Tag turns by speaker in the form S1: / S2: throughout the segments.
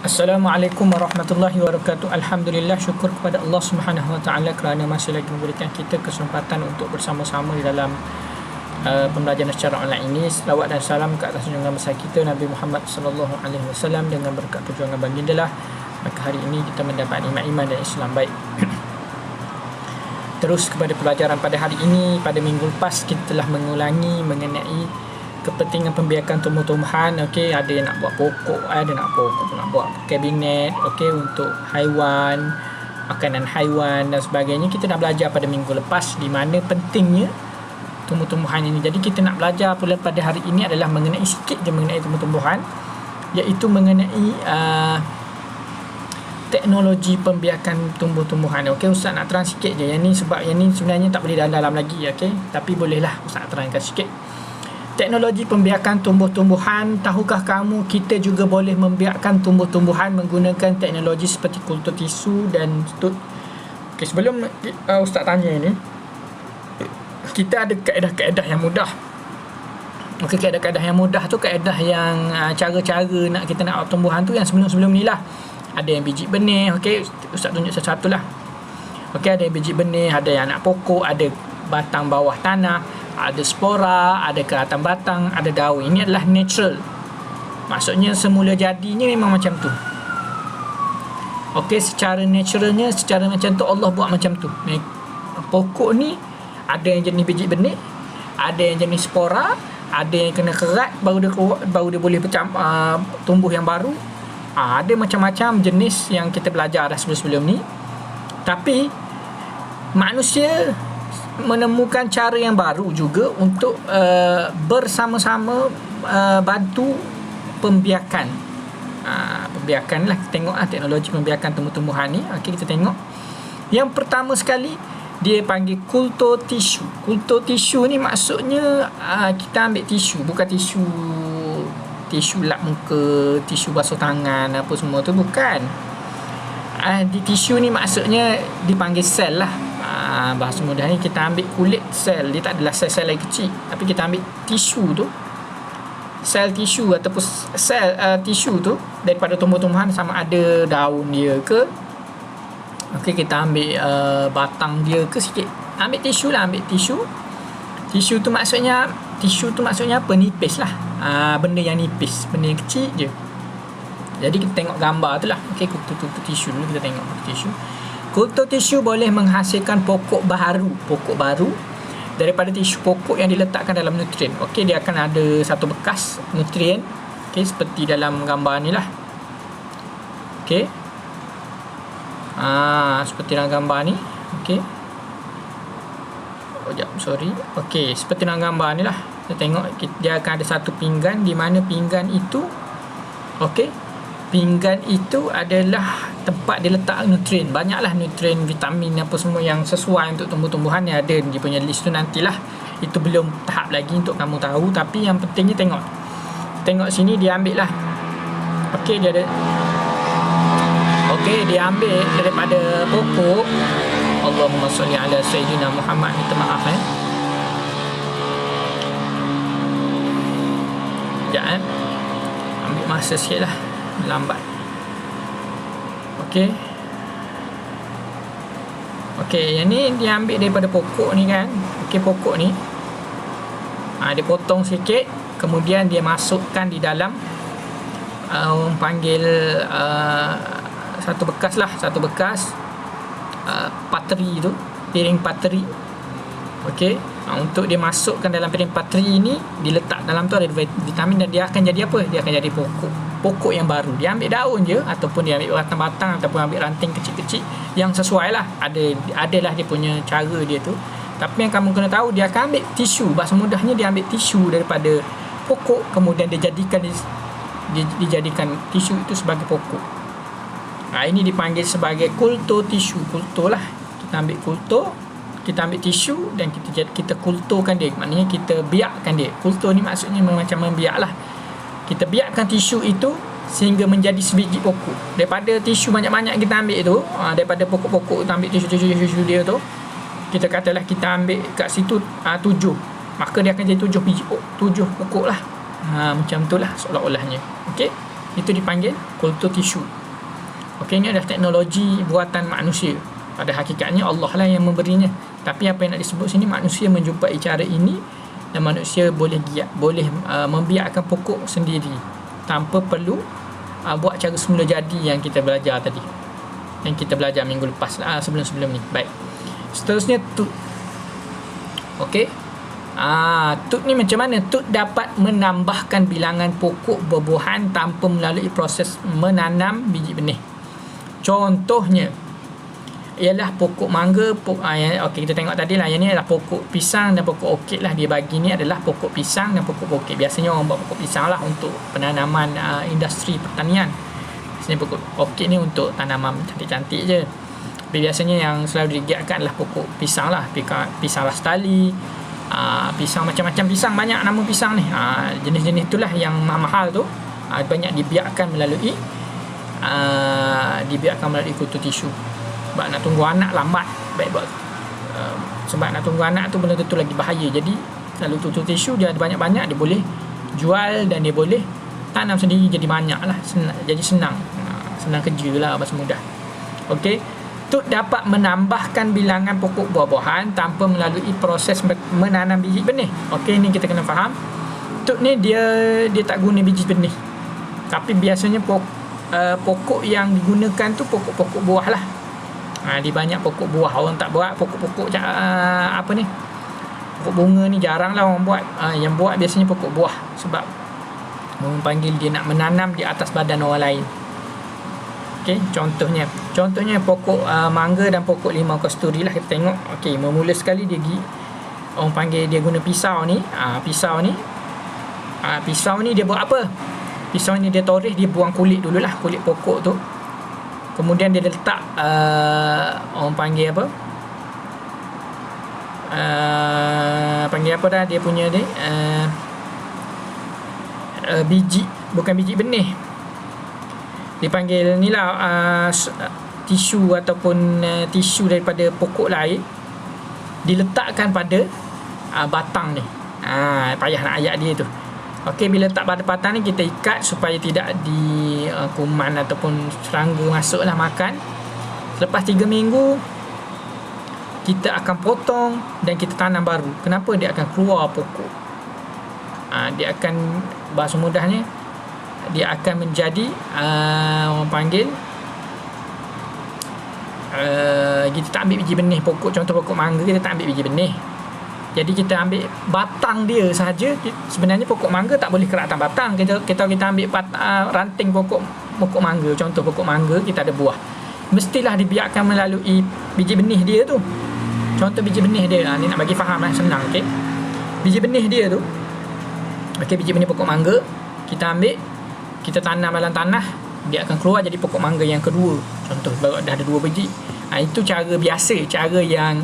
S1: Assalamualaikum warahmatullahi wabarakatuh. Alhamdulillah, syukur kepada Allah Subhanahu Wa Taala kerana masih lagi memberikan kita kesempatan untuk bersama-sama di dalam pembelajaran secara online ini. Selawat dan salam ke atas junjungan besar kita Nabi Muhammad sallallahu alaihi wasallam dengan berkat perjuangan baginda lah. Maka hari ini kita mendapat nikmat iman dan Islam baik. Terus kepada pelajaran pada hari ini, pada minggu lepas kita telah mengulangi mengenai kepentingan pembiakan tumbuh-tumbuhan. Okey, ada yang nak buat pokok, ada nak buat kabinet, okey, untuk haiwan, makanan haiwan dan sebagainya. Kita dah belajar pada minggu lepas di mana pentingnya tumbuh-tumbuhan ini. Jadi kita nak belajar pula pada hari ini adalah mengenai sikit je mengenai tumbuh-tumbuhan, iaitu mengenai teknologi pembiakan tumbuh-tumbuhan. Okey, Ustaz nak terang sikit je yang ni, sebab yang ni sebenarnya tak boleh dalam lagi, okey, tapi bolehlah Ustaz terangkan sikit. Teknologi pembiakan tumbuh-tumbuhan, tahukah kamu kita juga boleh membiakkan tumbuh-tumbuhan menggunakan teknologi seperti kultur tisu dan okay, sebelum Ustaz tanya ini, kita ada kaedah-kaedah yang mudah. Okey, kaedah-kaedah yang mudah tu kaedah yang cara-cara nak kita nak tumbuhan tu yang sebelum-sebelum ni lah. Ada yang biji benih, okey, Ustaz tunjuk satu-satu lah. Okey, ada yang biji benih, ada yang anak pokok, ada batang bawah tanah, ada spora, ada keratan batang, ada daun. Ini adalah natural. Maksudnya semula jadinya memang macam tu. Okey, secara naturalnya, secara macam tu Allah buat macam tu. Pokok ni ada yang jenis biji benih, ada yang jenis spora, ada yang kena kerat baru dia boleh tumbuh yang baru. Ada macam-macam jenis yang kita belajar dah sebelum-sebelum ni. Tapi manusia menemukan cara yang baru juga untuk bersama-sama bantu pembiakan. Pembiakan lah, kita tengok teknologi pembiakan tumbuh-tumbuhan ni. Okey, kita tengok. Yang pertama sekali dia panggil kultur tisu. Kultur tisu ni maksudnya kita ambil tisu, bukan tisu lap muka, tisu basuh tangan apa semua tu, bukan. Di tisu ni maksudnya dipanggil sel lah. Bahasa mudah ni kita ambil kulit sel, dia tak adalah sel-sel yang kecil, tapi kita ambil tisu tu, sel tisu ataupun sel tisu tu daripada tumbuh-tumbuhan, sama ada daun dia ke, okey, kita ambil batang dia ke sikit, ambil tisu lah, ambil tisu tu maksudnya apa? Nipis lah, benda yang nipis, benda yang kecil je. Jadi kita tengok gambar tu lah. Okey, kultur tisu dulu, kita tengok tisu. Kultur tisu boleh menghasilkan pokok baru daripada tisu pokok yang diletakkan dalam nutrien. Okey, dia akan ada satu bekas nutrien, okey, seperti dalam gambar ni lah. Okey, seperti dalam gambar ni. Okey, okey, seperti dalam gambar ni lah. Kita tengok dia akan ada satu pinggan, di mana pinggan itu, okey, pinggan itu adalah tempat dia letak nutrien. Banyaklah nutrien, vitamin apa semua yang sesuai untuk tumbuh-tumbuhan yang ada. Dia punya list tu nantilah. Itu belum tahap lagi untuk kamu tahu. Tapi yang pentingnya tengok sini dia ambil lah. Okey, dia ada. Okey, dia ambil daripada pokok. Allahumma salli ala Sayyidina Muhammad. Minta maaf Sekejap ambil masa sikit lah, lambat. Okey, yang ni dia ambil daripada pokok ni kan. Okey, pokok ni dia potong sikit, kemudian dia masukkan di dalam panggil satu bekas pateri tu, piring pateri. Okey, untuk dia masukkan dalam piring pateri ni, diletak dalam tu ada vitamin dan dia akan jadi apa? Dia akan jadi pokok yang baru. Dia ambil daun je, ataupun dia ambil batang-batang, ataupun ambil ranting kecil-kecil yang sesuai lah. Adalah dia punya cara dia tu. Tapi yang kamu kena tahu, dia akan ambil tisu. Bahasa mudahnya dia ambil tisu daripada pokok, kemudian dia dijadikan tisu itu sebagai pokok. Ini dipanggil sebagai kultur tisu. Kultur lah, kita ambil kultur, kita ambil tisu dan kita kulturkan dia. Maknanya kita biakkan dia. Kultur ni maksudnya macam membiak lah. Kita biakkan tisu itu sehingga menjadi sebiji pokok. Daripada tisu banyak-banyak kita ambil tu, daripada pokok-pokok kita ambil tisu dia tu, kita katalah kita ambil kat situ 7, maka dia akan jadi 7 biji 7 pokok lah. Macam tu lah seolah-olahnya. Okey, Itu dipanggil kultur tisu. Okey, ini adalah teknologi buatan manusia. Pada hakikatnya Allah lah yang memberinya. Tapi apa yang nak disebut sini, manusia menjumpai cara ini dan manusia boleh membiakkan pokok sendiri tanpa perlu buat cara semula jadi yang kita belajar tadi, yang kita belajar minggu lepas, sebelum-sebelum ni. Baik, seterusnya tut. Okey, tut ni macam mana? Tut dapat menambahkan bilangan pokok buah-buahan tanpa melalui proses menanam biji benih. Contohnya ialah pokok mangga. Okey, kita tengok tadi lah, yang ni adalah pokok pisang dan pokok orkid lah. Dia bagi ni adalah pokok pisang dan pokok orkid. Biasanya orang buat pokok pisang lah untuk penanaman industri pertanian. Biasanya pokok orkid ni untuk tanaman cantik-cantik je. Tapi biasanya yang selalu digiatkan adalah pokok pisang lah. Pisang rastali, pisang macam-macam pisang, banyak nama pisang ni. Jenis-jenis itulah yang mahal tu, banyak dibiarkan melalui kultur tisu. Sebab nak tunggu anak lambat. Baik buat sebab nak tunggu anak tu belum tentu lagi bahaya. Jadi kalau kultur tisu dia ada banyak-banyak, dia boleh jual dan dia boleh tanam sendiri, jadi banyak lah, jadi senang kerja lah, bahasa mudah. Okey, tut dapat menambahkan bilangan pokok buah-buahan tanpa melalui proses menanam biji benih. Okey, ni kita kena faham. Tut ni dia tak guna biji benih, tapi biasanya pokok yang digunakan tu pokok buah lah. Di banyak pokok buah. Orang tak buat pokok-pokok pokok bunga ni jarang lah orang buat. Yang buat biasanya pokok buah, sebab orang panggil dia nak menanam di atas badan orang lain. Okey, contohnya pokok mangga dan pokok limau kasturi lah. Kita tengok. Okey, memula sekali orang panggil dia guna pisau ni. Pisau ni dia buat apa? Pisau ni dia toreh, dia buang kulit dululah, kulit pokok tu. Kemudian dia letak orang panggil apa? Dia punya ni biji, bukan biji benih. Dipanggil ni lah tisu ataupun tisu daripada pokok lain, diletakkan pada batang ni. Payah nak ayat dia tu. Okey, bila letak pada batang ni kita ikat supaya tidak di kuman ataupun serangga masuk lah makan. Selepas 3 minggu kita akan potong dan kita tanam baru. Kenapa? Dia akan keluar pokok. Dia akan, bahasa mudahnya, dia akan menjadi orang panggil kita tak ambil biji benih pokok. Contoh pokok mangga, kita tak ambil biji benih. Jadi kita ambil batang dia sahaja. Sebenarnya pokok mangga tak boleh kerak atas batang. Kita ambil ranting pokok mangga. Contoh pokok mangga, kita ada buah, mestilah dibiarkan melalui biji benih dia tu. Contoh biji benih dia, ni nak bagi faham lah, senang. Okay, biji benih dia tu, biji benih pokok mangga kita ambil, kita tanam dalam tanah, dia akan keluar jadi pokok mangga yang kedua. Contoh, baru dah ada 2 biji. Itu cara biasa, cara yang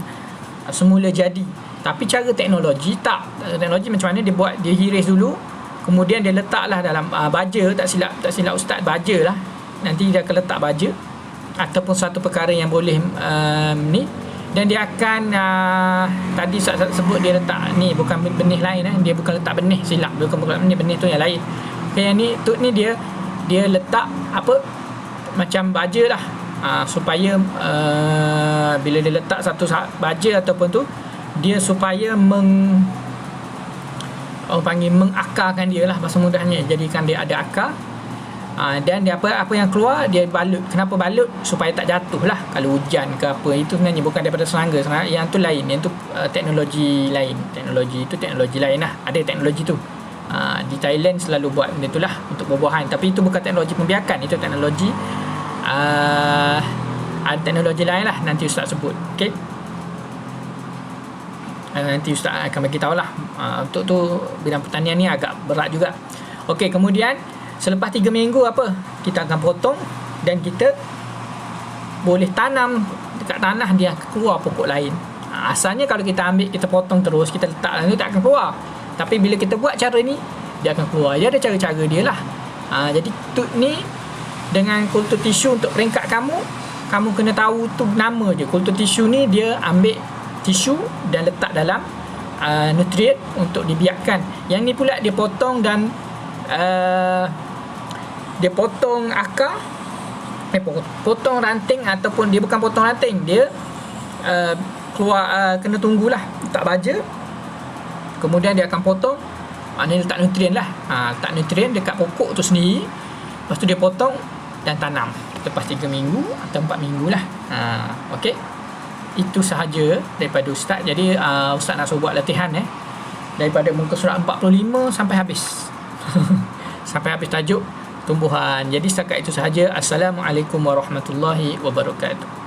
S1: semula jadi. Tapi cara teknologi tak. Teknologi macam mana dia buat? Dia hiris dulu, kemudian dia letaklah dalam baja. Tak silap ustaz, baja lah. Nanti dia akan letak baja ataupun satu perkara yang boleh ni, dan dia akan tadi ustaz sebut dia letak ni, bukan benih lain. Dia bukan letak benih, silap, bukan benih tu yang lain. Okay, yang ni tut ni dia letak apa, macam baja lah, supaya bila dia letak satu baja ataupun tu, dia supaya orang panggil mengakarkan dia lah, bahasa mudahnya, jadikan dia ada akar. Dan dia apa yang keluar, dia balut. Kenapa balut? Supaya tak jatuh lah kalau hujan ke apa. Itu sebenarnya bukan daripada serangga. Yang tu lain, yang tu teknologi lain. Teknologi lain lah. Ada teknologi tu. Di Thailand selalu buat benda tu lah untuk buah-buahan. Tapi itu bukan teknologi pembiakan, itu teknologi ada teknologi lain lah, nanti ustaz sebut. Okay, nanti ustaz akan bagi tahu lah. Untuk tu bidang pertanian ni agak berat juga. Okey, kemudian selepas 3 minggu apa? Kita akan potong dan kita boleh tanam dekat tanah, dia keluar pokok lain. Asalnya kalau kita ambil, kita potong terus, kita letak, itu tak akan keluar. Tapi bila kita buat cara ni, dia akan keluar. Dia ada cara-cara dia lah. Jadi tut ni dengan kultur tisu, untuk peringkat kamu kena tahu tu nama je. Kultur tisu ni dia ambil tisu dan letak dalam nutrien untuk dibiarkan. Yang ni pula dia potong dan dia potong akar, potong ranting, ataupun dia bukan potong ranting, dia keluar, kena tunggulah letak baja, kemudian dia akan potong, maknanya letak nutrien lah, letak nutrien dekat pokok tu sendiri, lepas tu dia potong dan tanam lepas 3 minggu atau 4 minggu lah. Okey, itu sahaja daripada Ustaz. Jadi Ustaz nak suruh buat latihan daripada muka surat 45 sampai habis sampai habis tajuk tumbuhan. Jadi setakat itu sahaja. Assalamualaikum warahmatullahi wabarakatuh.